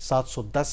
$710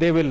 they will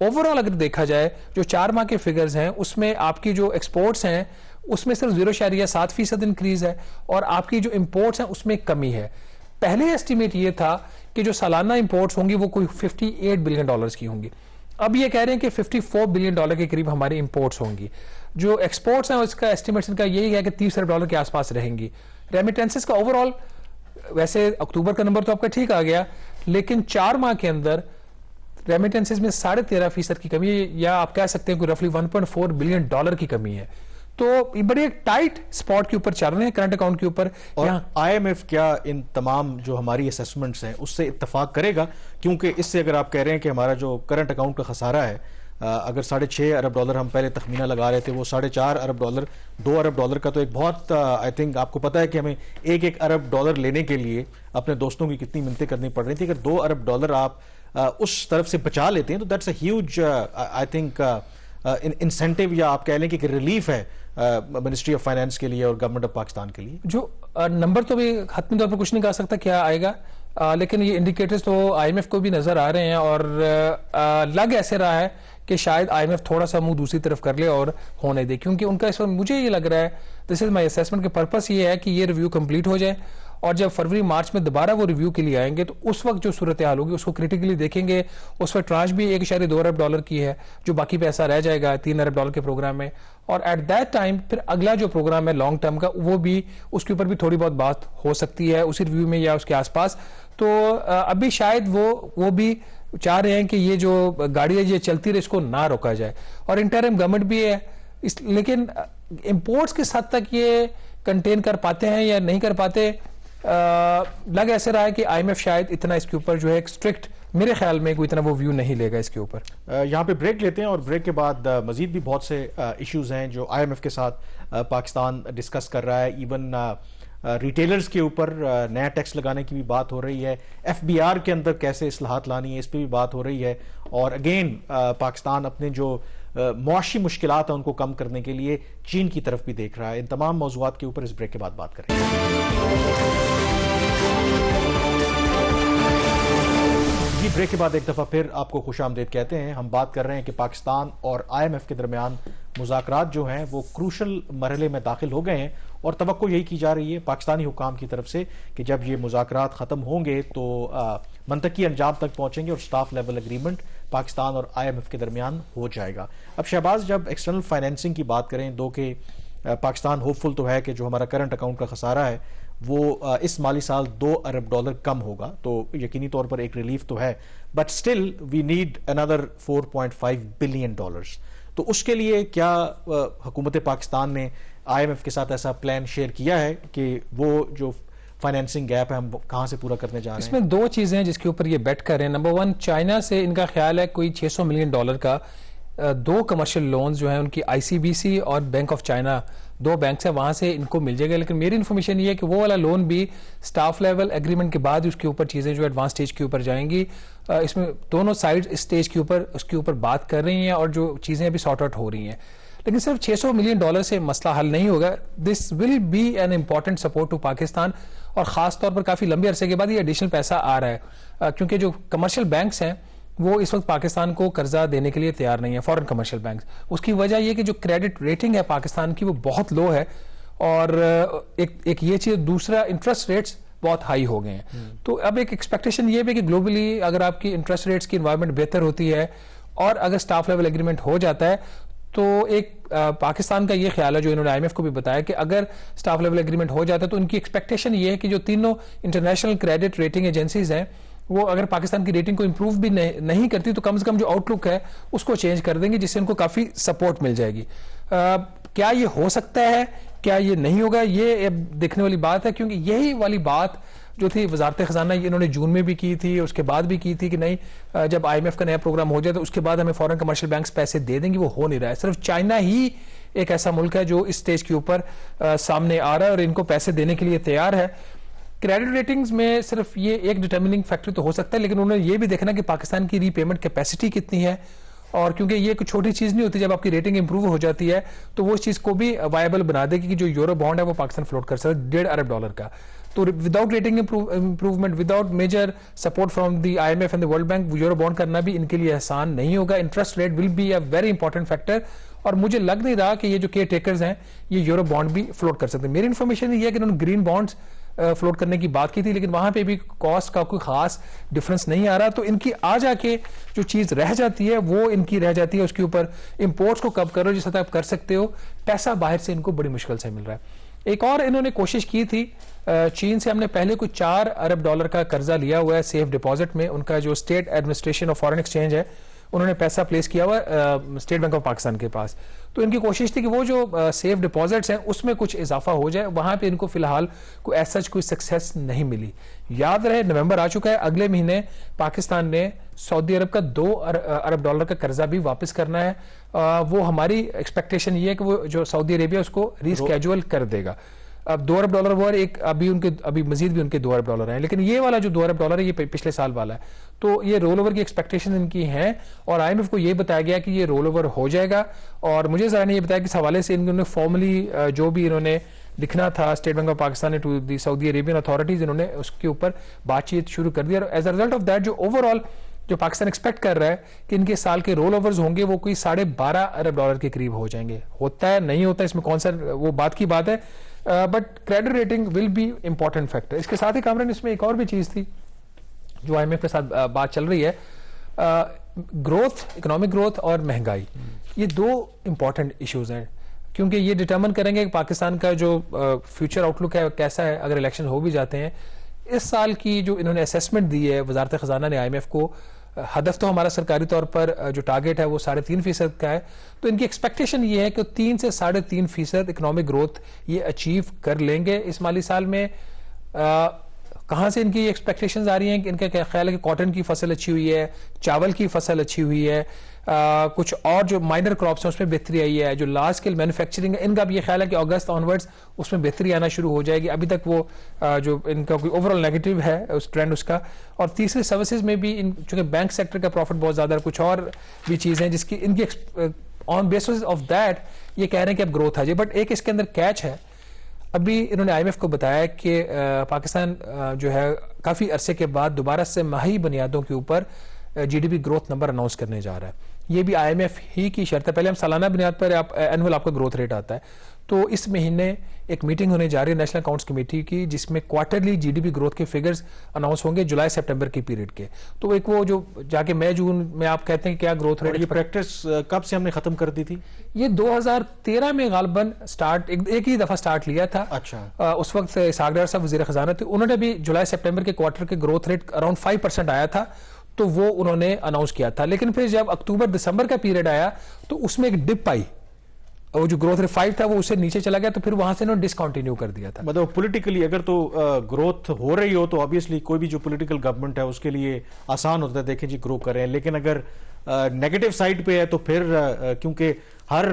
over all اگر دیکھا جائے جو 4 ماہ کے فگرز ہیں اس میں آپ کی جو ایکسپورٹس ہیں اس میں صرف 0.7% انکریز ہے اور آپ کی جو امپورٹس ہیں اس میں کمی ہے. پہلے ایسٹیمیٹ یہ تھا کہ جو سالانہ امپورٹس ہوں گی وہ کوئی $58 بلین کی ہوں گی. اب یہ کہہ رہے ہیں کہ $54 بلین کے قریب ہماری امپورٹس ہوں گی. جو ایکسپورٹس ہیں اس کا ایسٹیمیشن کا یہی ہے کہ $30 ارب کے آس پاس رہیں گی. ریمیٹنسز کا اوور آل ویسے اکتوبر کا نمبر تو آپ کا ٹھیک آ گیا, لیکن 4 ماہ کے اندر ریمیٹنسز میں 13.5% کی کمی ہے, یا آپ کہہ سکتے ہیں کہ رفلی $1.4 بلین کی کمی ہے. تو یہ بڑے ایک ٹائٹ سپاٹ کے اوپر چل رہے ہیں کرنٹ اکاؤنٹ کے اوپر. اور آئی ایم ایف کیا ان تمام جو ہماری اسیسمنٹس ہیں اس سے اتفاق کرے گا؟ کیونکہ اس سے اگر آپ کہہ رہے ہیں کہ ہمارا جو کرنٹ اکاؤنٹ کا خسارہ ہے اگر $6.5 ارب ہم پہلے تخمینہ لگا رہے تھے, وہ $4.5 ارب $2 ارب کا تو ایک بہت آئی تھنک آپ کو پتا ہے کہ ہمیں $1 ارب لینے کے لیے اپنے دوستوں کی کتنی منتیں کرنی پڑ رہی تھی. اگر $2 ارب آپ اس طرف سے بچا لیتے ہیں تو that's a huge I think incentive, یا آپ کہہ لیں کہ ریلیف ہے منسٹری آف فائنانس کے لیے اور گورنمنٹ آف پاکستان کے لیے. جو نمبر تو بھی حتمی طور پر کچھ نہیں کہہ سکتا کیا آئے گا, لیکن یہ انڈیکیٹرز تو آئی ایم ایف کو بھی نظر آ رہے ہیں, اور لگ ایسے رہا ہے کہ شاید آئی ایم ایف تھوڑا سا منہ دوسری طرف کر لے اور ہونے دے, کیونکہ ان کا اس وقت مجھے یہ لگ رہا ہے دس از مائی اسیسمنٹ کے پرپس یہ ہے کہ یہ ریویو کمپلیٹ ہو جائے, اور جب فروری مارچ میں دوبارہ وہ ریویو کے لیے آئیں گے تو اس وقت جو صورتحال ہوگی اس کو کریٹیکلی دیکھیں گے. اس وقت ٹرانچ بھی $1.2 ارب کی ہے, جو باقی پیسہ رہ جائے گا $3 ارب کے پروگرام میں, اور ایٹ دیٹ ٹائم پھر اگلا جو پروگرام ہے لانگ ٹرم کا وہ بھی اس کے اوپر بھی تھوڑی بہت بات ہو سکتی ہے اسی ریویو میں یا اس کے آس پاس. تو ابھی شاید وہ بھی چاہ رہے ہیں کہ یہ جو گاڑی ہے یہ چلتی رہے, اس کو نہ روکا جائے, اور انٹرم گورنمنٹ بھی ہے لیکن امپورٹس کس حد تک یہ کنٹین کر پاتے ہیں یا نہیں کر پاتے. لگ ایسے رہا ہے کہ آئی ایم ایف شاید اتنا اس کے اوپر جو ہے اسٹرکٹ میرے خیال میں کوئی اتنا وہ ویو نہیں لے گا اس کے اوپر. یہاں پہ بریک لیتے ہیں اور بریک کے بعد مزید بھی بہت سے ایشوز ہیں جو آئی ایم ایف کے ساتھ پاکستان ڈسکس کر رہا ہے. ایون ریٹیلرز کے اوپر نیا ٹیکس لگانے کی بھی بات ہو رہی ہے, ایف بی آر کے اندر کیسے اصلاحات لانی ہے اس پہ بھی بات ہو رہی ہے, اور اگین پاکستان اپنے جو معاشی مشکلات ہیں ان کو کم کرنے کے لیے چین کی طرف بھی دیکھ رہا ہے. ان تمام موضوعات کے اوپر اس بریک کے بعد بات کریں گے. بریک کے بعد ایک دفعہ پھر آپ کو خوش آمدید کہتے ہیں. ہم بات کر رہے ہیں کہ پاکستان اور آئی ایم ایف کے درمیان مذاکرات جو ہیں وہ کروشل مرحلے میں داخل ہو گئے ہیں, اور توقع یہی کی جا رہی ہے پاکستانی حکام کی طرف سے کہ جب یہ مذاکرات ختم ہوں گے تو منطقی انجام تک پہنچیں گے اور سٹاف لیول اگریمنٹ پاکستان اور آئی ایم ایف کے درمیان ہو جائے گا. اب شہباز, جب ایکسٹرنل فائنینسنگ کی بات کریں, دو کہ پاکستان ہوپ فل تو ہے کہ جو ہمارا کرنٹ اکاؤنٹ کا خسارہ ہے وہ اس مالی سال $2 ارب کم ہوگا, تو یقینی طور پر ایک ریلیف تو ہے, but still we need another $4.5 billion. تو اس کے لیے کیا حکومت پاکستان نے آئی ایم ایف کے ساتھ ایسا پلان شیئر کیا ہے کہ وہ جو فائنینسنگ گیپ ہے ہم کہاں سے پورا کرنے جا رہے ہیں؟ اس میں 2 چیزیں ہیں جس کے اوپر یہ بیٹ کر رہے ہیں. نمبر 1, چائنا سے ان کا خیال ہے کوئی $600 ملین کا 2 کمرشل لونز جو ہیں ان کی آئی سی بی سی اور بینک آف چائنا 2 بینکس ہیں وہاں سے ان کو مل جائے گا. لیکن میری انفارمیشن یہ ہے کہ وہ والا لون بھی سٹاف لیول ایگریمنٹ کے بعد اس کے اوپر چیزیں جو ایڈوانس سٹیج کے اوپر جائیں گی. اس میں دونوں سائڈ اس سٹیج کے اوپر اس کے اوپر بات کر رہی ہیں اور جو چیزیں ابھی سارٹ آؤٹ ہو رہی ہیں. لیکن صرف $600 ملین سے مسئلہ حل نہیں ہوگا. This will be an important support to Pakistan, اور خاص طور پر کافی لمبے عرصے کے بعد یہ ایڈیشنل پیسہ آ رہا ہے کیونکہ جو کمرشل بینکس ہیں وہ اس وقت پاکستان کو قرضہ دینے کے لیے تیار نہیں ہے, فورن کمرشل بینکس. اس کی وجہ یہ کہ جو کریڈٹ ریٹنگ ہے پاکستان کی وہ بہت لو ہے, اور ایک یہ چیز, دوسرا انٹرسٹ ریٹس بہت ہائی ہو گئے ہیں. تو اب ایک ایکسپیکٹیشن یہ بھی کہ گلوبلی اگر آپ کی انٹرسٹ ریٹس کی انوائرمنٹ بہتر ہوتی ہے اور اگر سٹاف لیول ایگریمنٹ ہو جاتا ہے تو ایک پاکستان کا یہ خیال ہے جو انہوں نے آئی ایم ایف کو بھی بتایا کہ اگر سٹاف لیول ایگریمنٹ ہو جاتا ہے تو ان کی ایکسپیکٹیشن یہ ہے کہ جو تینوں انٹرنیشنل کریڈٹ ریٹنگ ایجنسیز ہیں وہ اگر پاکستان کی ریٹنگ کو امپروو بھی نہیں کرتی تو کم سے کم جو آؤٹ لک ہے اس کو چینج کر دیں گے, جس سے ان کو کافی سپورٹ مل جائے گی. کیا یہ ہو سکتا ہے, کیا یہ نہیں ہوگا, یہ دیکھنے والی بات ہے, کیونکہ یہی والی بات جو تھی وزارت خزانہ انہوں نے جون میں بھی کی تھی, اس کے بعد بھی کی تھی کہ نہیں جب آئی ایم ایف کا نیا پروگرام ہو جائے تو اس کے بعد ہمیں فورن کمرشل بینکس پیسے دے دیں گے. وہ ہو نہیں رہا ہے. صرف چائنا ہی ایک ایسا ملک ہے جو اس سٹیج کے اوپر سامنے آ رہا ہے اور ان کو پیسے دینے کے لیے تیار ہے. کریڈٹ ریٹنگز میں صرف یہ ایک ڈٹرمننگ فیکٹر تو ہو سکتا ہے, لیکن انہوں نے یہ بھی دیکھنا کہ پاکستان کی ری پیمنٹ کیپیسٹی کتنی ہے اور کیونکہ یہ کوئی چھوٹی چیز نہیں ہوتی, جب آپ کی ریٹنگ امپروو ہو جاتی ہے تو وہ اس چیز کو بھی وائبل بنا دے گی کہ جو یورو بانڈ ہے وہ پاکستان فلوٹ کر سکتا ہے $1.5 ارب کا. تو without rating improvement, without major support from the IMF and the world bank, euro bond کرنا بھی ان کے لیے آسان نہیں ہوگا. Interest rate will be a very important factor, اور مجھے لگ نہیں رہا کہ یہ جو کیئر ٹیکرز ہیں یہ یورو بانڈ بھی فلوٹ کر سکتے ہیں. میری انفارمیشن یہ ہے کہ انہوں نے گرین بانڈز فلوٹ کرنے کی بات کی تھی, لیکن وہاں پہ بھی کاسٹ کا کوئی خاص ڈفرنس نہیں آ رہا. تو ان کی آ جا کے جو چیز رہ جاتی ہے وہ ان کی رہ جاتی ہے اس کے اوپر امپورٹس کو کب کرو جس حد تک آپ کر سکتے ہو, پیسہ باہر سے ان کو بڑی مشکل سے مل رہا ہے. ایک اور انہوں نے کوشش کی تھی, چین سے ہم نے پہلے کوئی $4 ارب کا قرضہ لیا ہوا ہے سیف ڈپازٹ میں, ان کا جو state administration of foreign exchange ہے انہوں نے پیسہ پلیس کیا ہوا ہے اسٹیٹ بینک آف پاکستان کے پاس. تو ان کی کوشش تھی کہ وہ جو سیف ڈپازٹس ہیں اس میں کچھ اضافہ ہو جائے. وہاں پہ ان کو فی الحال کوئی ایز سچ کوئی سکسیس نہیں ملی. یاد رہے نومبر آ چکا ہے, اگلے مہینے پاکستان نے سعودی عرب کا $2 ارب کا قرضہ بھی واپس کرنا ہے. وہ ہماری ایکسپیکٹیشن یہ ہے کہ وہ جو سعودی عربیہ اس کو ریسکیجول کر دے گا. اب $2 ارب وہ ایک ابھی مزید بھی ان کے $2 ارب ہیں, لیکن یہ والا جو $2 ارب ہے یہ پچھلے سال والا ہے. تو یہ رول اوور کی ایکسپیکٹیشن ان کی ہیں, اور IMF کو یہ بتایا گیا کہ یہ رول اوور ہو جائے گا. اور مجھے ذرا نے یہ بتایا کہ اس حوالے سے انہوں نے فارملی جو بھی انہوں نے لکھنا تھا اسٹیٹ بینک آف پاکستان نے to the Saudi Arabian authorities, انہوں نے اس کے اوپر بات چیت شروع کر دی. اور as a result of that جو اوور آل جو پاکستان ایکسپیکٹ کر رہا ہے کہ ان کے سال کے رول اوورز ہوں گے وہ کوئی $12.5 ارب کے قریب ہو جائیں گے. ہوتا ہے نہیں ہوتا اس میں کون سا وہ بات کی بات ہے, but credit rating will be important factor. اس کے ساتھ ہی کامران اس میں ایک اور بھی چیز تھی جو IMF کے ساتھ بات چل رہی ہے, گروتھ, اکنامک گروتھ اور مہنگائی. یہ دو امپورٹنٹ ایشوز ہیں کیونکہ یہ ڈٹرمن کریں گے کہ پاکستان کا جو فیوچر آؤٹ لک ہے کیسا ہے اگر الیکشن ہو بھی جاتے ہیں. اس سال کی جو انہوں نے اسیسمنٹ دی ہے وزارت خزانہ نے IMF کو, ہدف تو ہمارا سرکاری طور پر جو ٹارگیٹ ہے وہ 3.5% کا ہے. تو ان کی ایکسپیکٹیشن یہ ہے کہ 3 سے 3.5% اکنامک گروتھ یہ اچیو کر لیں گے اس مالی سال میں. کہاں سے ان کی ایکسپیکٹیشنز آ رہی ہیں کہ ان کا خیال ہے کہ کاٹن کی فصل اچھی ہوئی ہے, چاول کی فصل اچھی ہوئی ہے, کچھ اور جو مائنر کراپس ہیں اس میں بہتری آئی ہے, جو لارج اسکیل مینوفیکچرنگ ہے ان کا بھی یہ خیال ہے کہ اگست آنورڈز اس میں بہتری آنا شروع ہو جائے گی. ابھی تک وہ جو ان کا کوئی اوور آل نیگیٹو ہے اس ٹرینڈ اس کا. اور تیسری سروسز میں بھی چونکہ بینک سیکٹر کا پروفٹ بہت زیادہ ہے, کچھ اور بھی چیزیں جس کی ان کی آن بیسس آف دیٹ یہ کہہ رہے ہیں کہ اب گروتھ آ جائے. بٹ ایک اس کے اندر کیچ ہے, ابھی انہوں نے IMF کو بتایا کہ پاکستان جو ہے کافی عرصے کے بعد دوبارہ سے ماہی بنیادوں کے اوپر GDP گروتھ نمبر اناؤنس کرنے جا رہا ہے. یہ بھی IMF ہی کی شرط ہے. پہلے ہم سالانہ بنیاد پر اینول آپ کا گروتھ ریٹ آتا ہے. تو اس مہینے ایک میٹنگ ہونے جا رہی ہے نیشنل اکاؤنٹس کمیٹی کی جس میں کوارٹرلی GDP گروتھ کے فگرز اناؤنس ہوں گے جولائی سپٹمبر کے پیریڈ کے. تو ایک وہ جو جا کے مئی جون میں آپ کہتے ہیں کہ کیا گروتھ ریٹ, یہ پریکٹس کب سے ہم نے ختم کر دی تھی؟ یہ 2013 میں غالباً سٹارٹ ایک ہی دفعہ سٹارٹ لیا تھا. اچھا, اس وقت اسحاق ڈار صاحب وزیر خزانہ تھے, انہوں نے بھی جولائی سپٹمبر کے کوارٹر کے گروتھ ریٹ اراؤنڈ 5% آیا تھا تو وہ انہوں نے اناؤنس کیا تھا. لیکن پھر جب اکتوبر دسمبر کا پیریڈ آیا تو اس میں ایک ڈپ آئی, وہ جو گروتھ ریٹ 5 تھا وہ اس سے نیچے چلا گیا, تو پھر وہاں سے انہوں نے ڈسکنٹینیو کر دیا تھا. مطلب پولیٹیکلی اگر تو گروتھ ہو رہی ہو تو آبویسلی کوئی بھی جو پولیٹیکل گورنمنٹ ہے اس کے لیے آسان ہوتا ہے, دیکھیں جی گرو کر رہے ہیں. لیکن اگر نیگیٹو سائڈ پہ ہے تو پھر کیونکہ ہر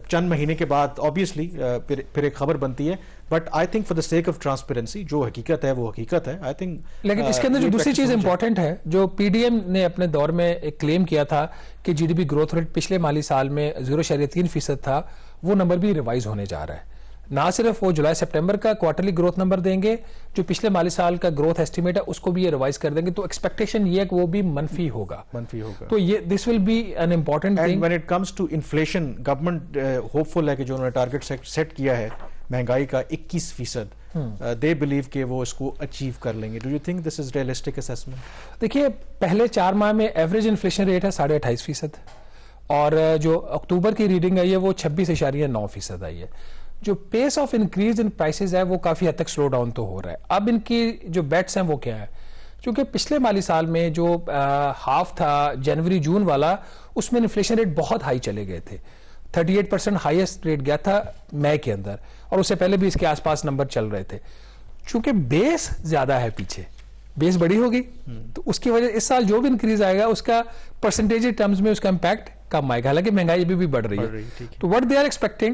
چند مہینے کے بعد آبویسلی پھر ایک خبر بنتی ہے. But I think for the sake of transparency جو حقیقت ہے وہ حقیقت ہے. آئی تھنک لیکن اس کے اندر جو دوسری چیز امپورٹنٹ ہے, جو PDM نے اپنے دور میں ایک کلیم کیا تھا کہ GDP گروتھ ریٹ پچھلے مالی سال میں 0.3% تھا, وہ نمبر بھی ریوائز ہونے جا رہا ہے. نہ صرف وہ جولائی سپٹمبر کا کوارٹرلی گروتھ نمبر دیں گے, جو پچھلے مالی سال کا گروتھ ایسٹیمیٹ ہے اس کو بھی یہ ریوائز کر دیں گے. تو ایکسپیکٹیشن یہ ہے کہ وہ بھی منفی ہوگا. تو یہ this will be an important thing. When it comes to inflation, government hopeful ہے کہ جو انہوں نے ٹارگیٹ سیٹ کیا ہے مہنگائی کا 21%, دے بلیو کہ وہ اس کو اچیو کر لیں گے. Do you think this is realistic assessment? دیکھیے پہلے 4 ماہ میں ایوریج انفلیشن ریٹ ہے 28.5%, اور جو اکتوبر کی ریڈنگ آئی ہے وہ 26.9% آئی ہے. جو پیس آف انکریز ان پرائسز ہے وہ کافی حد تک سلو ڈاؤن تو ہو رہا ہے. اب ان کی جو بیٹس ہیں وہ کیا ہے, کیونکہ پچھلے مالی سال میں جو ہاف تھا جنوری جون والا اس میں انفلیشن ریٹ بہت ہائی چلے گئے تھے, 38% ہائیسٹ ریٹ گیا تھا مئی کے اندر, اور اس سے پہلے بھی اس کے آس پاس نمبر چل رہے تھے. چونکہ بیس زیادہ ہے, پیچھے بیس بڑی ہوگی تو اس کی وجہ اس سال جو بھی انکریز آئے گا اس کا پرسنٹیج ٹرمز میں اس کا امپیکٹ کم آئے گا, حالانکہ مہنگائی ابھی بھی بڑھ رہی ہے. تو وٹ دے آر ایکسپیکٹنگ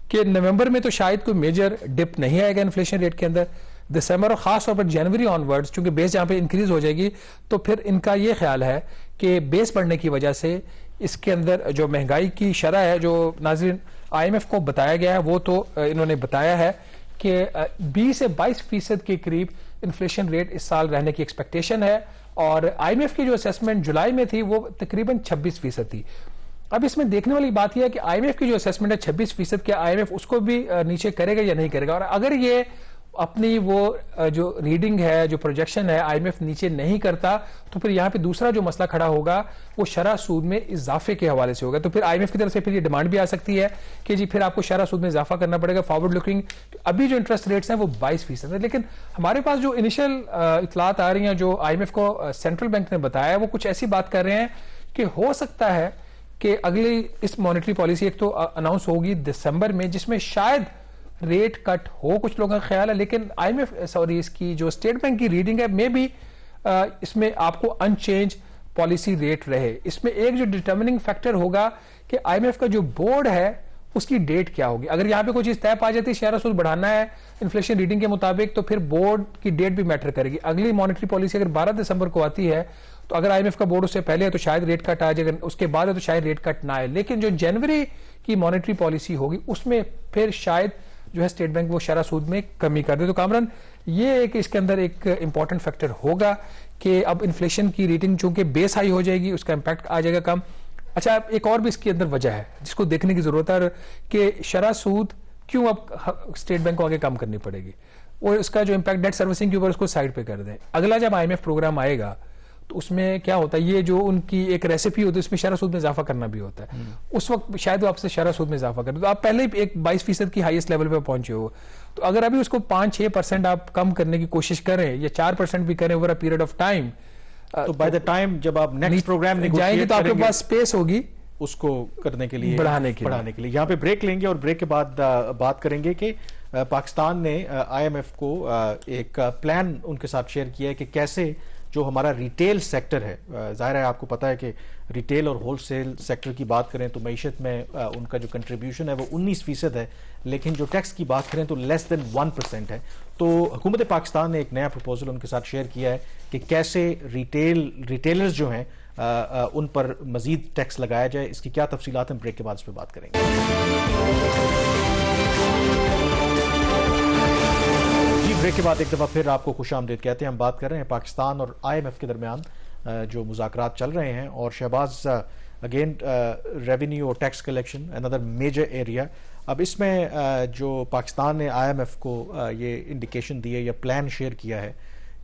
کہ نومبر میں تو شاید کوئی میجر ڈپ نہیں آئے گا انفلیشن ریٹ کے اندر. دسمبر اور خاص طور پر جنوری آنورڈز چونکہ بیس جہاں پہ انکریز ہو جائے گی تو پھر ان کا یہ خیال ہے کہ بیس بڑھنے کی وجہ سے اس کے اندر جو مہنگائی کی شرح ہے جو ناظرین IMF کو بتایا گیا ہے وہ تو انہوں نے بتایا ہے کہ 20 سے 22% کے قریب انفلیشن ریٹ اس سال رہنے کی ایکسپیکٹیشن ہے، اور IMF کی جو اسیسمنٹ جولائی میں تھی وہ تقریباً 26% تھی. اب اس میں دیکھنے والی بات یہ ہے کہ IMF کی جو اسیسمنٹ ہے 26%، کیا IMF اس کو بھی نیچے کرے گا یا نہیں کرے گا، اور اگر یہ اپنی وہ جو ریڈنگ ہے جو پروجیکشن ہے IMF نیچے نہیں کرتا تو پھر یہاں پہ دوسرا جو مسئلہ کھڑا ہوگا وہ شرح سود میں اضافے کے حوالے سے ہوگا. تو پھر IMF کی طرف سے پھر یہ ڈیمانڈ بھی آ سکتی ہے کہ جی پھر آپ کو شرح سود میں اضافہ کرنا پڑے گا. فارورڈ لکنگ ابھی جو انٹرسٹ ریٹس ہیں وہ 22% ہے، لیکن ہمارے پاس جو انیشل اطلاعات آ رہی ہیں جو IMF کو سینٹرل بینک نے بتایا وہ کچھ ایسی بات کر رہے ہیں کہ ہو سکتا ہے کہ اگلی اس مانیٹری پالیسی ایک تو اناؤنس ہوگی دسمبر میں جس میں شاید ریٹ کٹ ہو، کچھ لوگوں کا خیال ہے، لیکن اس کی جو اسٹیٹ بینک کی ریڈنگ ہے میں بھی اس میں آپ کو ان چینج پالیسی ریٹ رہے. اس میں ایک جو ڈٹرمننگ فیکٹر ہوگا کہ IMF کا جو بورڈ ہے اس کی ڈیٹ کیا ہوگی. اگر یہاں پہ کوئی چیز طے پا جاتی ہے شرح سود بڑھانا ہے انفلیشن ریڈنگ کے مطابق تو پھر بورڈ کی ڈیٹ بھی میٹر کرے گی. اگلی مانیٹری پالیسی اگر 12 دسمبر کو آتی ہے تو اگر IMF کا بورڈ اس سے پہلے ہے تو شاید ریٹ کٹ آ جائے، اگر اس کے بعد ہے تو شاید ریٹ کٹ نہ آئے. لیکن جو جنوری کی مانیٹری پالیسی ہوگی اس میں پھر شاید جو ہے اسٹیٹ بینک وہ شرح سود میں کمی کر دے. تو کامران یہ ایک اس کے اندر ایک امپورٹنٹ فیکٹر ہوگا کہ اب انفلیشن کی ریٹنگ چونکہ بیس ہائی ہو جائے گی اس کا امپیکٹ آ جائے گا کم. اچھا ایک اور بھی اس کے اندر وجہ ہے جس کو دیکھنے کی ضرورت ہے کہ شرح سود کیوں اب اسٹیٹ بینک کو آگے کم کرنی پڑے گی، اور اس کا جو امپیکٹ ڈیٹ سروسنگ کے اوپر اس کو سائڈ پہ کر دیں. اگلا جب IMF پروگرام آئے گا تو اس میں کیا ہوتا ہے، یہ جو ان کی ایک ریسیپی ہوتی ہے اس میں شرح سود میں اضافہ کرنا بھی ہوتا ہے. اس وقت شاید وہ آپ سے شرح سود میں اضافہ کریں تو آپ پہلے ہی ایک 22% کی ہائیسٹ لیول پہ پہنچے ہو، تو اگر ابھی اس کو 5-6% آپ کم کرنے کی کوشش کریں یا 4% بھی کریں over a period of time تو بائی دا ٹائم جب آپ نیکسٹ پروگرام جائیں گے تو آپ کے پاس اسپیس ہوگی اس کو کرنے کے لیے بڑھانے کے لیے. یہاں پہ بریک لیں گے اور بریک کے بعد بات کریں گے کہ پاکستان نے IMF کو ایک پلان ان کے ساتھ شیئر کیا ہے کہ کیسے جو ہمارا ریٹیل سیکٹر ہے، ظاہر ہے آپ کو پتا ہے کہ ریٹیل اور ہول سیل سیکٹر کی بات کریں تو معیشت میں ان کا جو کنٹریبیوشن ہے وہ 19% ہے، لیکن جو ٹیکس کی بات کریں تو لیس دین 1% ہے. تو حکومت پاکستان نے ایک نیا پروپوزل ان کے ساتھ شیئر کیا ہے کہ کیسے ریٹیلرز جو ہیں ان پر مزید ٹیکس لگایا جائے. اس کی کیا تفصیلات ہیں بریک کے بعد اس پہ بات کریں گے. بریک کے بعد ایک دفعہ پھر آپ کو خوش آمدید کہتے ہیں. ہم بات کر رہے ہیں پاکستان اور IMF کے درمیان جو مذاکرات چل رہے ہیں، اور شہباز اگین ریونیو اور ٹیکس کلیکشن اندر میجر ایریا. اب اس میں جو پاکستان نے IMF کو یہ انڈیکیشن دی ہے یا پلان شیئر کیا ہے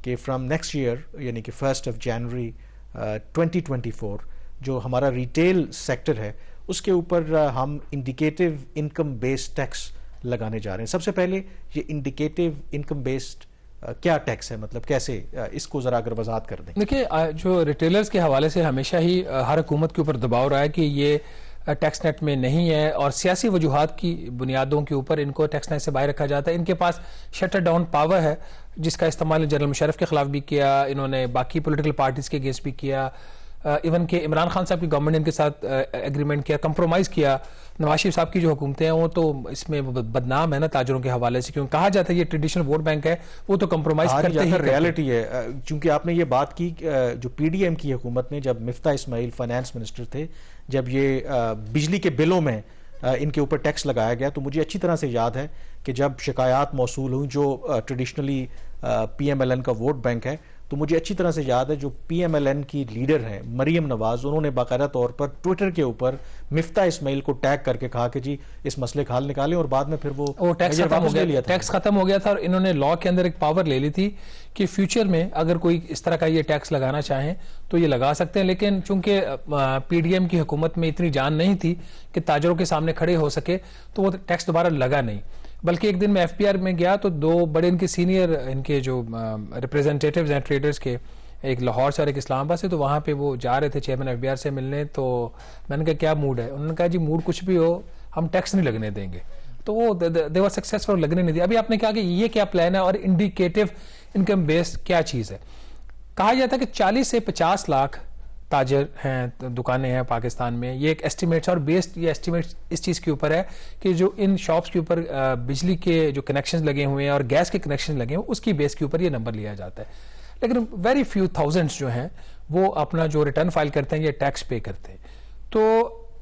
کہ فرام نیکسٹ ایئر یعنی کہ 1 جنوری 2024 جو ہمارا ریٹیل سیکٹر ہے اس کے اوپر ہم انڈیکیٹو انکم بیسڈ ٹیکس لگانے جا رہے ہیں. سب سے پہلے یہ انڈیکیٹو انکم بیسڈ کیا ٹیکس ہے، مطلب کیسے، اس کو ذرا اگر وضاحت کر دیں. دیکھیں جو ریٹیلرز کے حوالے سے ہمیشہ ہی ہر حکومت کے اوپر دباؤ رہا ہے کہ یہ ٹیکس نیٹ میں نہیں ہے، اور سیاسی وجوہات کی بنیادوں کے اوپر ان کو ٹیکس نیٹ سے باہر رکھا جاتا ہے. ان کے پاس شٹر ڈاؤن پاور ہے جس کا استعمال جنرل مشرف کے خلاف بھی کیا، انہوں نے باقی پولیٹیکل پارٹیز کے اگینسٹ بھی کیا، ایون کہ عمران خان صاحب کی گورنمنٹ نے ان کے ساتھ ایگریمنٹ کیا، کمپرومائز کیا. نواز شریف صاحب کی جو حکومتیں ہیں وہ تو اس میں بدنام ہے نا تاجروں کے حوالے سے، کیونکہ کہا جاتا ہے یہ ٹریڈیشنل ووٹ بینک ہے، وہ تو کمپرومائز کرتے ہی. ریالٹی ہے چونکہ آپ نے یہ بات کی جو PDM کی حکومت میں جب مفتاح اسماعیل فائنانس منسٹر تھے، جب یہ بجلی کے بلوں میں ان کے اوپر ٹیکس لگایا گیا تو مجھے اچھی طرح سے یاد ہے کہ جب شکایات موصول ہوئیں جو ٹریڈیشنلی PMLN کا ووٹ بینک ہے، تو مجھے اچھی طرح سے یاد ہے جو PMLN کی لیڈر ہیں مریم نواز، انہوں نے باقاعدہ طور پر ٹویٹر کے اوپر مفتاح اسماعیل کو ٹیگ کر کے کہا کہ جی اس مسئلے کا حل نکالیں، اور بعد میں پھر وہ ٹیکس ختم ہو گیا تھا. اور انہوں نے لاء کے اندر ایک پاور لے لی تھی کہ فیوچر میں اگر کوئی اس طرح کا یہ ٹیکس لگانا چاہیں تو یہ لگا سکتے ہیں. لیکن چونکہ PDM کی حکومت میں اتنی جان نہیں تھی کہ تاجروں کے سامنے کھڑے ہو سکے تو وہ ٹیکس دوبارہ لگا نہیں. بلکہ ایک دن میں FBR میں گیا تو دو بڑے ان کے سینئر ان کے جو ریپریزنٹیٹیوز ہیں ٹریڈرز کے، ایک لاہور سے اور ایک اسلام آباد سے، تو وہاں پہ وہ جا رہے تھے چیئرمین FBR سے ملنے. تو میں نے کہا کیا موڈ ہے؟ انہوں نے کہا جی موڈ کچھ بھی ہو ہم ٹیکس نہیں لگنے دیں گے. تو وہ دے ور سکسیسفل، لگنے نہیں دیا. ابھی آپ نے کہا کہ یہ کیا پلان ہے اور انڈیکیٹو انکم بیس کیا چیز ہے؟ کہا جاتا ہے کہ 40 سے 50 لاکھ تاجر ہیں، دکانیں ہیں پاکستان میں. یہ ایک ایسٹیمیٹس اور بیسڈ یہ ایسٹیمیٹس اس چیز کے اوپر ہے کہ جو ان شاپس کے اوپر بجلی کے جو کنیکشن لگے ہوئے ہیں اور گیس کے کنیکشن لگے ہوئے اس کی بیس کے اوپر یہ نمبر لیا جاتا ہے. لیکن ویری فیو تھاؤزینڈس جو ہیں وہ اپنا جو ریٹرن فائل کرتے ہیں یہ ٹیکس پے کرتے ہیں. تو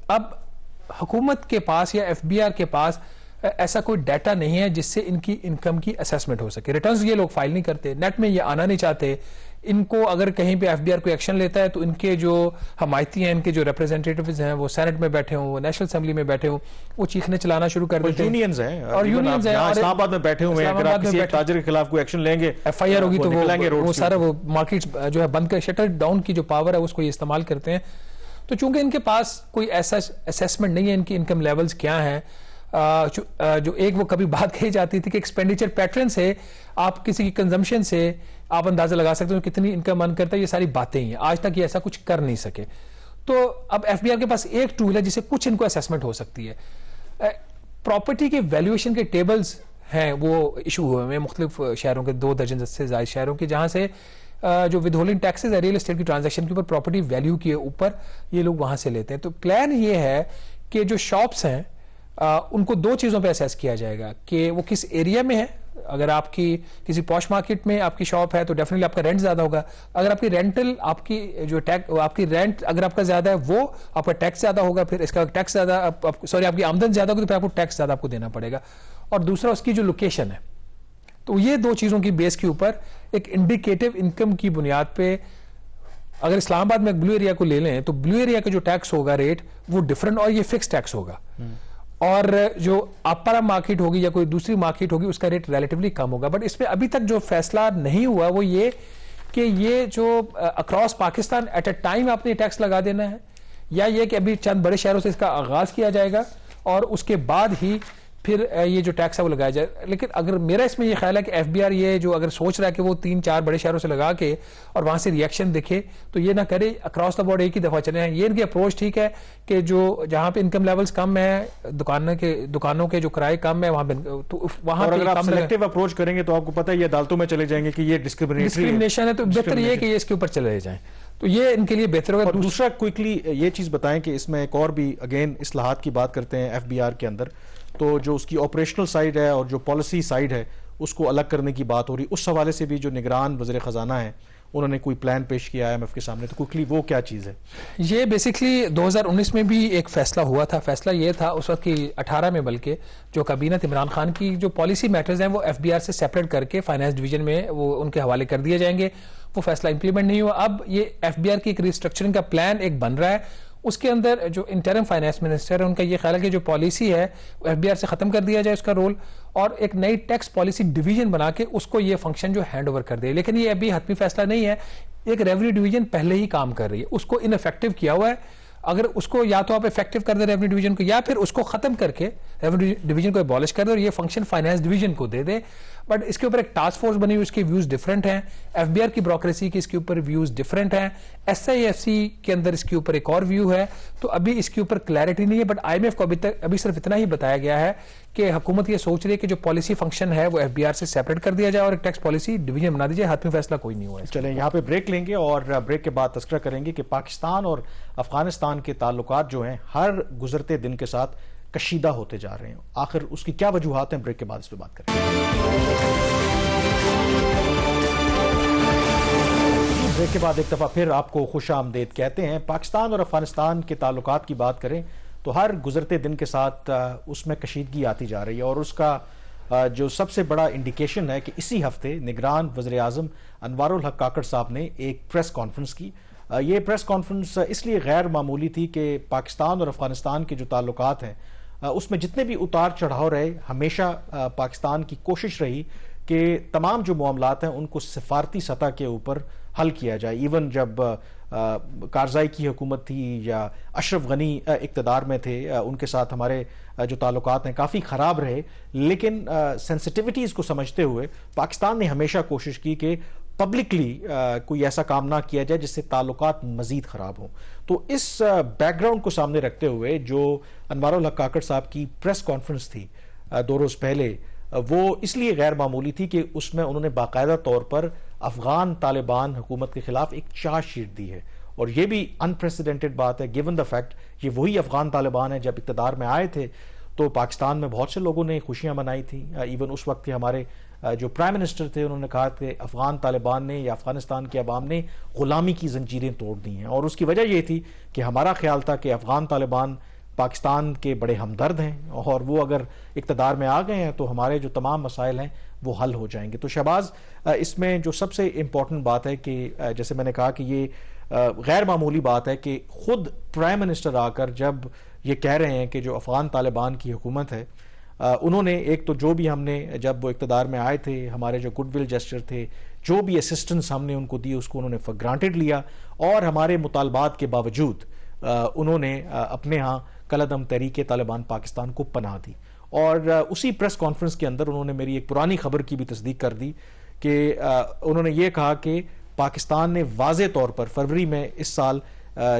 اب حکومت کے پاس یا ایف بی آر کے پاس ایسا کوئی ڈیٹا نہیں ہے جس سے ان کی انکم کی اسیسمنٹ ہو سکے. ریٹرنز یہ لوگ فائل نہیں کرتے, نیٹ میں یہ آنا نہیں چاہتے. ان کو اگر کہیں پہ ایف بی آر کوئی ایکشن لیتا ہے تو ان کے جو حمایتی ہیں, ان کے جو ریپرزینٹیٹیوز ہیں, وہ سینٹ میں بیٹھے ہوں, وہ نیشنل اسمبلی میں بیٹھے ہوں, وہ چیخنے چلانا شروع کر دیتے ہیں. یونینز ہیں اور یونینز ہیں, اسلام آباد میں بیٹھے ہوئے ہیں, اگر آپ کسی ایک تاجر کے خلاف کوئی ایکشن لیں گے, ایف آئی آر ہوگی تو وہ سارا وہ مارکیٹ جو ہے بند کر, شٹر ڈاؤن کی جو پاور ہے اس کو یہ استعمال کرتے ہیں. تو چونکہ ان کے پاس کوئی ایسا اسیسمنٹ نہیں ہے ان کی انکم لیولز کیا ہیں, جو ایک وہ کبھی بات کہی جاتی تھی کہ ایکسپینڈیچر پیٹرن سے آپ کسی کی کنزمپشن سے آپ اندازہ لگا سکتے ہو کتنی انکم ارن کرتا ہے. یہ ساری باتیں ہی ہیں, آج تک یہ ایسا کچھ کر نہیں سکے. تو اب ایف بی آر کے پاس ایک ٹول ہے جسے کچھ ان کو اسیسمنٹ ہو سکتی ہے. پراپرٹی کے ویلیویشن کے ٹیبلز ہیں وہ ایشو ہوئے ہیں مختلف شہروں کے, 2 درجن سے زائد شہروں کے, جہاں سے جو ود ہولڈنگ ٹیکسز ہے ریئل اسٹیٹ کی ٹرانزیکشن کے اوپر, پراپرٹی ویلیو کے اوپر یہ لوگ وہاں سے لیتے ہیں. تو پلان یہ ہے کہ جو شاپس ہیں ان کو 2 چیزوں پہ اسیس کیا جائے گا کہ وہ کس ایریا میں ہے. اگر آپ کی کسی پوش مارکیٹ میں آپ کی شاپ ہے تو ڈیفینیٹلی آپ کا رینٹ زیادہ ہوگا. اگر آپ کی رینٹل آپ کی جو آپ کی رینٹ اگر آپ کا زیادہ ہے وہ آپ کا ٹیکس زیادہ ہوگا. پھر اس کا ٹیکس زیادہ آپ کی آمدن زیادہ ہوگی تو پھر آپ کو ٹیکس زیادہ آپ کو دینا پڑے گا. اور دوسرا اس کی جو لوکیشن ہے. تو یہ 2 چیزوں کی بیس کے اوپر ایک انڈیکیٹو انکم کی بنیاد پہ اگر اسلام آباد میں بلو ایریا کو لے لیں تو بلو ایریا کا جو ٹیکس ہوگا ریٹ وہ ڈفرنٹ, اور یہ فکس ٹیکس ہوگا. اور جو اپر مارکیٹ ہوگی یا کوئی دوسری مارکیٹ ہوگی اس کا ریٹ ریلیٹیولی کم ہوگا. بٹ اس پہ ابھی تک جو فیصلہ نہیں ہوا وہ یہ کہ یہ جو across Pakistan at a time آپ نے ٹیکس لگا دینا ہے, یا یہ کہ ابھی چند بڑے شہروں سے اس کا آغاز کیا جائے گا اور اس کے بعد ہی پھر یہ جو ٹیکس ہے وہ لگایا جائے. لیکن اگر میرا اس میں یہ خیال ہے کہ ایف بی آر یہ جو اگر سوچ رہا ہے کہ وہ 3-4 بڑے شہروں سے لگا کے اور وہاں سے ریئیکشن دکھے تو یہ نہ کرے, اکراس دا بورڈ ایک ہی دفعہ چلے ہیں. یہ ان کی اپروچ ٹھیک ہے کہ جو جہاں پہ انکم لیولز کم ہے, دکانوں کے جو کرائے کم ہے, وہاں اگر آپ سلیکٹیو اپروچ کریں گے تو آپ کو پتہ ہے یہ عدالتوں میں چلے جائیں گے کہ یہ ڈسکریمنیشن ہے. تو بہتر یہ ہے کہ یہ اس کے اوپر چلے جائیں, تو یہ ان کے لیے بہتر ہوگا. دوسرا کوئکلی یہ چیز بتائیں کہ اس میں ایک اور بھی اگین اصلاحات کی بات کرتے ہیں ایف بی آر کے اندر, تو جو اس کی آپریشنل سائڈ ہے اور جو پالیسی سائڈ ہے اس کو الگ کرنے کی بات ہو رہی. اس حوالے سے بھی جو نگران وزیر خزانہ ہیں انہوں نے کوئی پلان پیش کیا ہے IMF کے سامنے, تو کوئکلی وہ کیا چیز ہے؟ یہ بیسکلی 2019 میں بھی ایک فیصلہ ہوا تھا. فیصلہ یہ تھا اس وقت کی 18 میں, بلکہ جو کابینہ عمران خان کی جو پالیسی میٹرز ہیں وہ ایف بی آر سے سیپریٹ کر کے فائنانس ڈویژن میں وہ ان کے حوالے کر دیے جائیں گے. وہ فیصلہ امپلیمنٹ نہیں ہوا. اب یہ ایف بی آر کی ایک ریسٹرکچرنگ کا پلان ایک بن رہا ہے. اس کے اندر جو انٹرم فائنانس منسٹر ہے ان کا یہ خیال ہے کہ جو پالیسی ہے وہ ایف بی آر سے ختم کر دیا جائے اس کا رول, اور ایک نئی ٹیکس پالیسی ڈویژن بنا کے اس کو یہ فنکشن جو ہینڈ اوور کر دے. لیکن یہ ابھی حتمی فیصلہ نہیں ہے. ایک ریونیو ڈویژن پہلے ہی کام کر رہی ہے, اس کو ان افیکٹو کیا ہوا ہے. اگر اس کو یا تو آپ افیکٹو کر دیں ریونیو ڈویژن کو, یا پھر اس کو ختم کر کے ریونیو ڈویژن کو ابالش کر دیں اور یہ فنکشن فائنانس ڈویژن کو دے دیں. بٹ اس کے اوپر ایک ٹاسک فورس بنی ہوئی, اس کے ویوز ڈفرینٹ ہیں. ایف بی آر کی بروکریسی کی اس کے اوپر ویوز ڈفرینٹ ہیں. ایس آئی ایف سی کے اندر اس کے اوپر ایک اور ویو ہے. تو ابھی اس کے اوپر کلیئرٹی نہیں ہے. بٹ IMF کو ابھی صرف اتنا ہی بتایا گیا ہے کہ حکومت یہ سوچ رہی ہے کہ جو پالیسی فنکشن ہے وہ ایف بی آر سے سیپریٹ کر دیا جائے اور ایک ٹیکس پالیسی ڈویژن بنا دی جائے. حتمی فیصلہ کوئی نہیں ہوا ہے. چلیں یہاں پہ بریک لیں گے اور بریک کے بعد تذکرہ کریں گے کہ پاکستان اور افغانستان کے تعلقات جو ہیں ہر گزرتے دن کے ساتھ کشیدہ ہوتے جا رہے ہیں. آخر اس کی کیا وجوہات ہیں؟ بریک کے بعد اس پہ بات کریں گے. بریک کے بعد ایک دفعہ پھر آپ کو خوش آمدید کہتے ہیں. پاکستان اور افغانستان کے تعلقات کی بات کریں تو ہر گزرتے دن کے ساتھ اس میں کشیدگی آتی جا رہی ہے, اور اس کا جو سب سے بڑا انڈیکیشن ہے کہ اسی ہفتے نگران وزیر اعظم انوار الحق کاکڑ صاحب نے ایک پریس کانفرنس کی. یہ پریس کانفرنس اس لیے غیر معمولی تھی کہ پاکستان اور افغانستان کے جو تعلقات ہیں اس میں جتنے بھی اتار چڑھاؤ رہے, ہمیشہ پاکستان کی کوشش رہی کہ تمام جو معاملات ہیں ان کو سفارتی سطح کے اوپر حل کیا جائے. ایون جب کارزائی کی حکومت تھی یا اشرف غنی اقتدار میں تھے, ان کے ساتھ ہمارے جو تعلقات ہیں کافی خراب رہے, لیکن سینسٹیوٹیز کو سمجھتے ہوئے پاکستان نے ہمیشہ کوشش کی کہ پبلکلی کوئی ایسا کام نہ کیا جائے جس سے تعلقات مزید خراب ہوں. تو اس بیک گراؤنڈ کو سامنے رکھتے ہوئے جو انوار الحق کاکڑ صاحب کی پریس کانفرنس تھی 2 روز پہلے, وہ اس لیے غیر معمولی تھی کہ اس میں انہوں نے باقاعدہ طور پر افغان طالبان حکومت کے خلاف ایک چارج شیٹ دی ہے. اور یہ بھی انپریسیڈنٹڈ بات ہے گیون دا فیکٹ یہ وہی افغان طالبان ہیں جب اقتدار میں آئے تھے تو پاکستان میں بہت سے لوگوں نے خوشیاں منائی تھیں. ایون اس وقت کے ہمارے جو پرائم منسٹر تھے انہوں نے کہا کہ افغان طالبان نے یا افغانستان کے عوام نے غلامی کی زنجیریں توڑ دی ہیں، اور اس کی وجہ یہ تھی کہ ہمارا خیال تھا کہ افغان طالبان پاکستان کے بڑے ہمدرد ہیں اور وہ اگر اقتدار میں آ گئے ہیں تو ہمارے جو تمام مسائل ہیں وہ حل ہو جائیں گے۔ تو شہباز، اس میں جو سب سے امپورٹنٹ بات ہے کہ جیسے میں نے کہا کہ یہ غیر معمولی بات ہے کہ خود پرائم منسٹر آ کر جب یہ کہہ رہے ہیں کہ جو افغان طالبان کی حکومت ہے، انہوں نے ایک تو جو بھی ہم نے جب وہ اقتدار میں آئے تھے ہمارے جو گڈ ول جسچر تھے، جو بھی اسسٹنس ہم نے ان کو دی اس کو انہوں نے فار گرانٹڈ لیا، اور ہمارے مطالبات کے باوجود انہوں نے اپنے ہاں کالعدم تحریک طالبان پاکستان کو پناہ دی۔ اور اسی پریس کانفرنس کے اندر انہوں نے میری ایک پرانی خبر کی بھی تصدیق کر دی کہ انہوں نے یہ کہا کہ پاکستان نے واضح طور پر فروری میں اس سال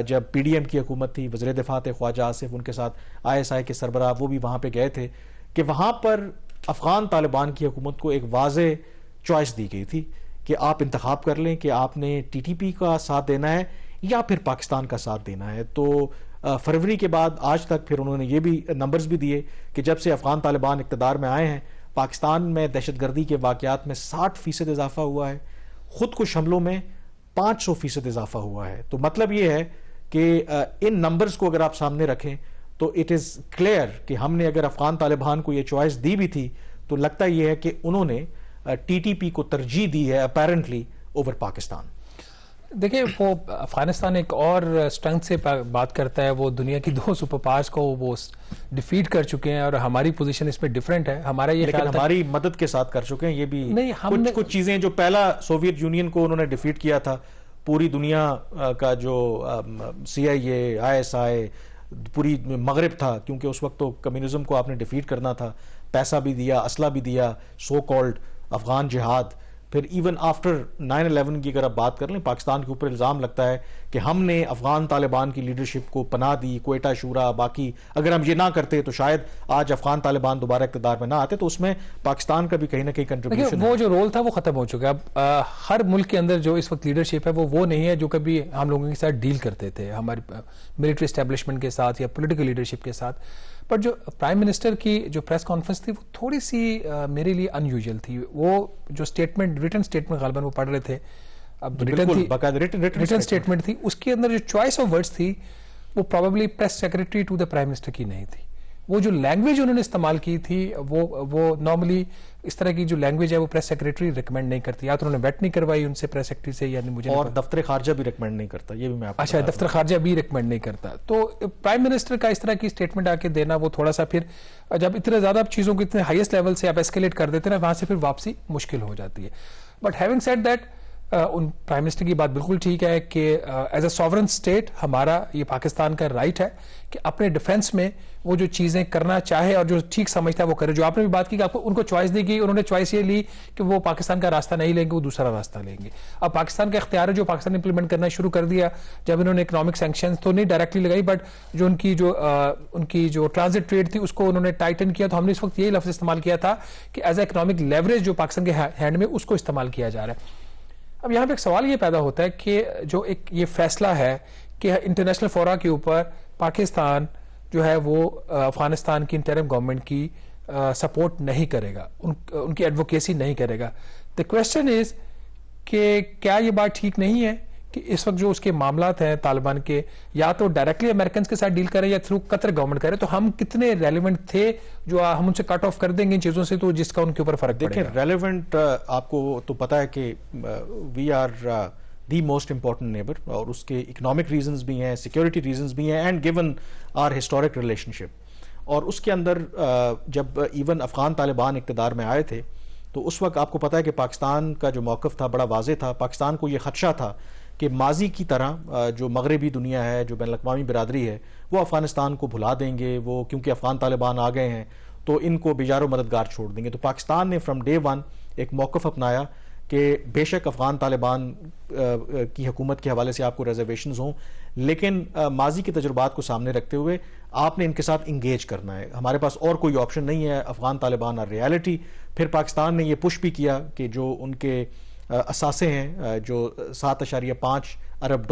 جب پی ڈی ایم کی حکومت تھی، وزیر دفاع تھے خواجہ آصف، ان کے ساتھ آئی ایس آئی کے سربراہ وہ بھی وہاں پہ گئے تھے، کہ وہاں پر افغان طالبان کی حکومت کو ایک واضح چوائس دی گئی تھی کہ آپ انتخاب کر لیں کہ آپ نے ٹی ٹی پی کا ساتھ دینا ہے یا پھر پاکستان کا ساتھ دینا ہے۔ تو فروری کے بعد آج تک پھر انہوں نے یہ بھی نمبرز بھی دیے کہ جب سے افغان طالبان اقتدار میں آئے ہیں پاکستان میں دہشت گردی کے واقعات میں 60% اضافہ ہوا ہے، خود کش حملوں میں 500% اضافہ ہوا ہے۔ تو مطلب یہ ہے کہ ان نمبرز کو اگر آپ سامنے رکھیں تو اٹ از کلیئر کہ ہم نے اگر افغان طالبان کو یہ چوائس دی بھی تھی تو لگتا یہ ہے کہ انہوں نے ٹی ٹی پی کو ترجیح دی ہے اپیرنٹلی اوور پاکستان۔ دیکھیں، وہ افغانستان ایک اور اسٹرنگتھ سے بات کرتا ہے، وہ دنیا کی 2 سپر پاورز کو وہ ڈیفیٹ کر چکے ہیں، اور ہماری پوزیشن اس میں ڈیفرنٹ ہے۔ ہمارا یہ لیکن ہماری مدد کے ساتھ کر چکے ہیں، یہ بھی کچھ چیزیں جو پہلا سوویت یونین کو انہوں نے ڈیفیٹ کیا تھا، پوری دنیا کا جو سی آئی اے، آئی ایس آئی، پوری مغرب تھا، کیونکہ اس وقت تو کمیونزم کو آپ نے ڈیفیٹ کرنا تھا، پیسہ بھی دیا، اسلحہ بھی دیا، سو کالڈ افغان جہاد۔ پھر ایون آفٹر 9/11 کی اگر آپ بات کر لیں، پاکستان کے اوپر الزام لگتا ہے کہ ہم نے افغان طالبان کی لیڈرشپ کو پناہ دی، کوئٹہ شورا، باقی اگر ہم یہ نہ کرتے تو شاید آج افغان طالبان دوبارہ اقتدار میں نہ آتے۔ تو اس میں پاکستان کا بھی کہیں نہ کہیں کنٹریبیوشن ہے۔ وہ جو رول تھا وہ ختم ہو چکا ہے۔ اب ہر ملک کے اندر جو اس وقت لیڈرشپ ہے وہ نہیں ہے جو کبھی ہم لوگوں کے ساتھ ڈیل کرتے تھے، ہمارے ملٹری اسٹیبلشمنٹ کے ساتھ یا پولیٹیکل لیڈرشپ کے ساتھ۔ بٹ جو پرائم منسٹر کی جو پریس کانفرنس تھی وہ تھوڑی سی میرے لیے ان یوزل تھی۔ وہ جو اسٹیٹمنٹ، ریٹن اسٹیٹمنٹ غالباً وہ پڑھ رہے تھے، اب ریٹن اسٹیٹمنٹ تھی، اس کے اندر جو چوائس آف ورڈز تھی وہ probably press secretary to the prime minister کی نہیں تھی۔ وہ جو لینگویج انہوں نے استعمال کی تھی وہ نارملی اس طرح کی جو لینگویج ہے وہ پریس سیکرٹری ریکمینڈ نہیں کرتی، یا تو انہوں نے ویٹ نہیں کروائی ان سے پریس سیکرٹری سے، یعنی مجھے اور دفتر خارجہ بھی ریکمینڈ نہیں کرتا، یہ بھی میں آپ کو اچھا دفتر خارجہ بھی ریکمینڈ نہیں کرتا۔ تو پرائم منسٹر کا اس طرح کی اسٹیٹمنٹ آ کے دینا وہ تھوڑا سا پھر جب اتنے زیادہ چیزوں کو اتنے ہائیسٹ لیول سے آپ ایسکیلیٹ کر دیتے ہیں نا، وہاں سے پھر واپسی مشکل ہو جاتی ہے۔ But having said that, in prime minister کی بات بالکل ٹھیک ہے کہ ایز اے سوورن اسٹیٹ ہمارا یہ پاکستان کا رائٹ ہے کہ اپنے ڈیفینس میں وہ جو چیزیں کرنا چاہے اور جو ٹھیک سمجھتا ہے وہ کرے۔ جو آپ نے بھی بات کی کہ آپ کو ان کو چوائس دی گئی، انہوں نے چوائس یہ لی کہ وہ پاکستان کا راستہ نہیں لیں گے، وہ دوسرا راستہ لیں گے۔ اب پاکستان کا اختیار ہے جو پاکستان نے امپلیمنٹ کرنا شروع کر دیا، جب انہوں نے اکنامک سینکشنز تو نہیں ڈائریکٹلی لگائی، بٹ جو ان کی جو ٹرانزٹ ٹریڈ تھی اس کو انہوں نے ٹائٹن کیا۔ تو ہم نے اس وقت یہی لفظ استعمال کیا تھا کہ ایز اے اکنامک لیوریج جو پاکستان کے ہینڈ میں اس کو استعمال کیا جا رہا ہے۔ اب یہاں پہ ایک سوال یہ پیدا ہوتا ہے کہ جو ایک یہ فیصلہ ہے کہ انٹرنیشنل فورا کے اوپر پاکستان جو ہے وہ افغانستان کی انٹرم گورنمنٹ کی سپورٹ نہیں کرے گا، ان کی ایڈوکیسی نہیں کرے گا۔ دی کویسچن از کہ کیا یہ بات ٹھیک نہیں ہے کہ اس وقت جو اس کے معاملات ہیں طالبان کے، یا تو ڈائریکٹلی امریکنز کے ساتھ ڈیل کریں یا تھرو قطر گورنمنٹ کریں، تو ہم کتنے ریلیونٹ تھے جو ہم ان سے کٹ آف کر دیں گے ان چیزوں سے، تو جس کا ان کے اوپر فرق پڑے گا؟ دیکھیں، ریلیونٹ آپ کو تو پتا ہے کہ we are the most important neighbour, اور اس کے اکنامک ریزنز بھی ہیں، سیکورٹی ریزنز بھی ہیں، and given our historic relationship. اور اس کے اندر جب ایون افغان طالبان اقتدار میں آئے تھے تو اس وقت آپ کو پتا ہے کہ پاکستان کا جو موقف تھا بڑا واضح تھا۔ پاکستان کو یہ خدشہ تھا کہ ماضی کی طرح جو مغربی دنیا ہے، جو بین الاقوامی برادری ہے، وہ افغانستان کو بھلا دیں گے، وہ کیونکہ افغان طالبان آ گئے ہیں تو ان کو بیجار و مددگار چھوڑ دیں گے۔ تو پاکستان نے فرام ڈے ون ایک موقف اپنایا کہ بے شک افغان طالبان کی حکومت کے حوالے سے آپ کو ریزرویشنز ہوں، لیکن ماضی کے تجربات کو سامنے رکھتے ہوئے آپ نے ان کے ساتھ انگیج کرنا ہے، ہمارے پاس اور کوئی آپشن نہیں ہے، افغان طالبان آر ریالٹی۔ پھر پاکستان نے یہ پش بھی کیا کہ جو ان کے اثاثے ہیں، جو $7.5 ارب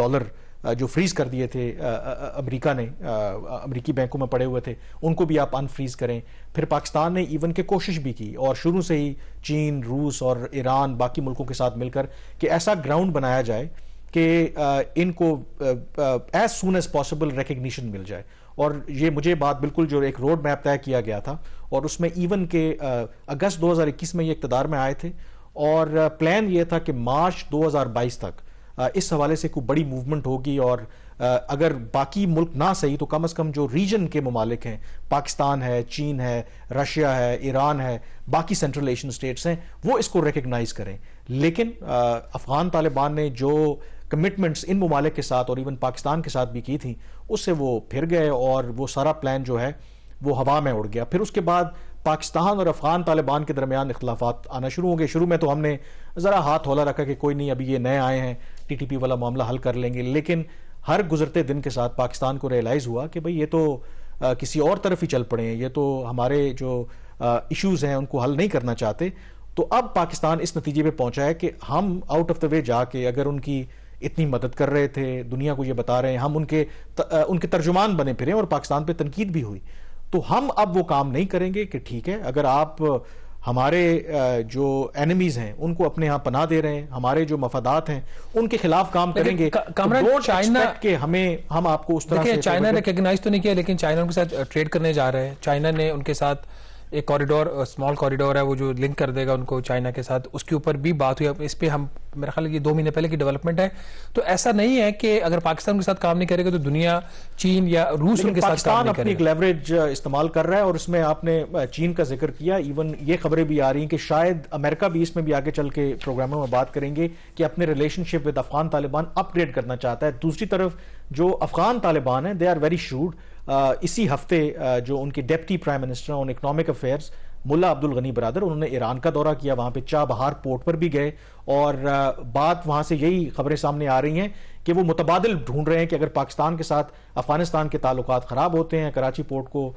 جو فریز کر دیے تھے امریکہ نے، امریکی بینکوں میں پڑے ہوئے تھے، ان کو بھی آپ ان فریز کریں. پھر پاکستان نے ایون کہ کوشش بھی کی، اور شروع سے ہی چین، روس اور ایران باقی ملکوں کے ساتھ مل کر کہ ایسا گراؤنڈ بنایا جائے کہ ان کو as soon as possible recognition مل جائے. اور یہ مجھے بات بالکل جو ایک روڈ میپ طے کیا گیا تھا، اور اس میں ایون کہ اگست 2021 میں یہ اقتدار میں آئے تھے، اور پلان یہ تھا کہ مارچ 2022 تک اس حوالے سے کوئی بڑی موومنٹ ہوگی، اور اگر باقی ملک نہ صحیح تو کم از کم جو ریجن کے ممالک ہیں، پاکستان ہے، چین ہے، رشیا ہے، ایران ہے، باقی سینٹرل ایشین اسٹیٹس ہیں، وہ اس کو ریکگنائز کریں. لیکن افغان طالبان نے جو کمٹمنٹس ان ممالک کے ساتھ اور ایون پاکستان کے ساتھ بھی کی تھیں، اس سے وہ پھر گئے، اور وہ سارا پلان جو ہے وہ ہوا میں اڑ گیا. پھر اس کے بعد پاکستان اور افغان طالبان کے درمیان اختلافات آنا شروع ہو گئے. شروع میں تو ہم نے ذرا ہاتھ ہولا رکھا کہ کوئی نہیں، ابھی یہ نئے آئے ہیں، ٹی ٹی پی والا معاملہ حل کر لیں گے. لیکن ہر گزرتے دن کے ساتھ پاکستان کو ریئلائز ہوا کہ بھئی یہ تو کسی اور طرف ہی چل پڑے ہیں، یہ تو ہمارے جو ایشوز ہیں ان کو حل نہیں کرنا چاہتے. تو اب پاکستان اس نتیجے پہ پہنچا ہے کہ ہم آؤٹ آف دا وے جا کے اگر ان کی اتنی مدد کر رہے تھے، دنیا کو یہ بتا رہے ہیں، ہم ان کے ترجمان بنے پھرے، اور پاکستان پہ تنقید بھی ہوئی، تو ہم اب وہ کام نہیں کریں گے کہ ٹھیک ہے اگر آپ ہمارے جو اینیمیز ہیں ان کو اپنے ہاں پناہ دے رہے ہیں، ہمارے جو مفادات ہیں ان کے خلاف کام کریں گے. کہ ہم آپ کو اس طرح سے چائنا ریکگنائز تو نہیں کیا، لیکن چائنا ان کے ساتھ ٹریڈ کرنے جا رہے ہیں. چائنا نے ان کے ساتھ ایک کوریڈور، اسمال کوریڈور ہے وہ جو لنک کر دے گا ان کو چائنا کے ساتھ، اس کے اوپر بھی بات ہوئی. اس پہ ہم میرا خیال یہ 2 مہینے پہلے کی ڈیولپمنٹ ہے. تو ایسا نہیں ہے کہ اگر پاکستان کے ساتھ کام نہیں کرے گا تو دنیا، چین یا روس ان کے ساتھ کام نہیں کرے گا. اپنی ایک لیوریج استعمال کر رہا ہے، اور اس میں آپ نے چین کا ذکر کیا. ایون یہ خبریں بھی آ رہی ہیں کہ شاید امریکہ بھی اس میں بھی آگے چل کے پروگراموں میں بات کریں گے کہ اپنے relationship with Afghan Taliban upgrade کرنا چاہتا ہے. دوسری طرف جو افغان طالبان ہیں دے آر ویری شروڈ. اسی ہفتے جو ان کے deputy prime minister on economic affairs ملا عبد الغنی برادر، انہوں نے ایران کا دورہ کیا، وہاں پہ چاہ بہار پورٹ پر بھی گئے، اور بات وہاں سے یہی خبریں سامنے آ رہی ہیں کہ وہ متبادل ڈھونڈ رہے ہیں کہ اگر پاکستان کے ساتھ افغانستان کے تعلقات خراب ہوتے ہیں، کراچی پورٹ کو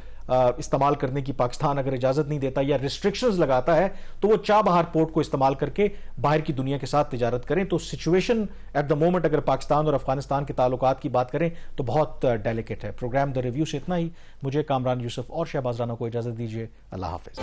استعمال کرنے کی پاکستان اگر اجازت نہیں دیتا یا ریسٹرکشنز لگاتا ہے، تو وہ چاہ بہار پورٹ کو استعمال کر کے باہر کی دنیا کے ساتھ تجارت کریں. تو سچویشن ایٹ دا مومنٹ اگر پاکستان اور افغانستان کے تعلقات کی بات کریں تو بہت ڈیلیکیٹ ہے. پروگرام دا ریویو سے اتنا ہی. مجھے کامران یوسف اور شہباز رانا کو اجازت دیجیے. اللہ حافظ.